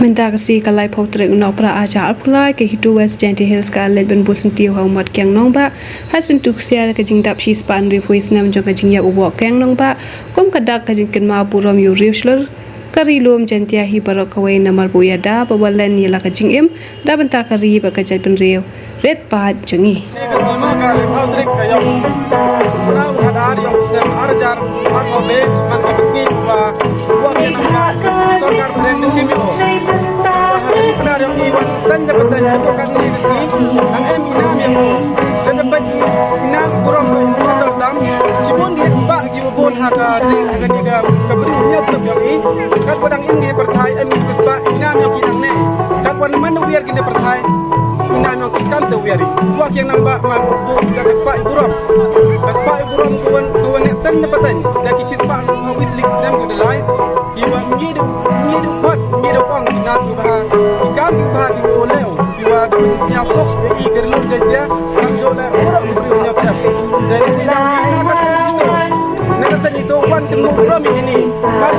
Mentagasi kalai potrek unok pra aja alpulai ke hitu West Janty Hills ka alet ben busun tiu hau mat kiang nong ba hasun tuk sia ka jing dap shi span ri puis nam jong ka jing ya ubo kiang nong ba kom kadak ka jing ken ma buram yu riuslur kari lom jantia hi barok kawai namar buya da bawalan ni la ka jing im da benta kari ba ka jai ben riu red pa jengi Sorkar bereng di sini oh. Hari benar yang iwan tanya bertanya itu kan di sini. Ang inam yang dan dapat inam kurang kotor dam. Sibun di sebab giwabon haka ding haka niga kabri unya terus yang ini. Kat padang ini pertai sebab inam yang kita ne. Kat wan mana biar kita pertai inam yang kita tu biari. Buat yang nambah man bu jaga sebab iburam. Sebab iburam kawan yang tanya bertanya. Lagi sebab awit lik sedang kudelai. Iwa ngidu kuat ngidu ong na tuha ikam tuha ki oleo iwa do siap sok i gerlong jaja kam jola ora buri nya trap dari tidak na kasan itu wan temu rom ini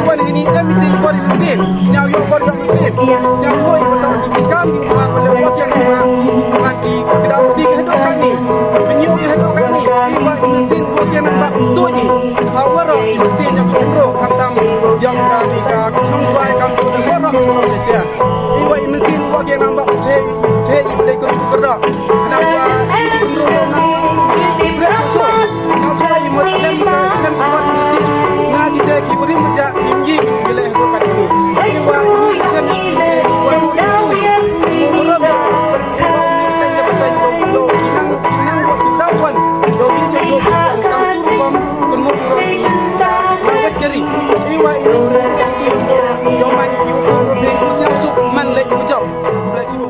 wan ini emiti bori mesin siap yo bori mesin siap thoi betul ki kam ki tuha boleh buat yang nama mati kedau ti hedok kami penyu hedok kami iwa mesin buat yang nama tuji power mesin yang bro kam tam yang kami ka kecung tuai kam tu dan borok di sia iwa mesin buat yang nama te ide kerja kenapa ini bro nak i brek cucu yang tuai lem buat mesin na kita ki beri meja inggi bila hedok kat ini iwa ini lem iwa tui borok iwa ni tanya betul lo kinang buat dawan lo ki cucu kam tu bom kun mo borok ni lawet keri iwa ini tu yang mani iu ko be siap suk man le iu job bla cibo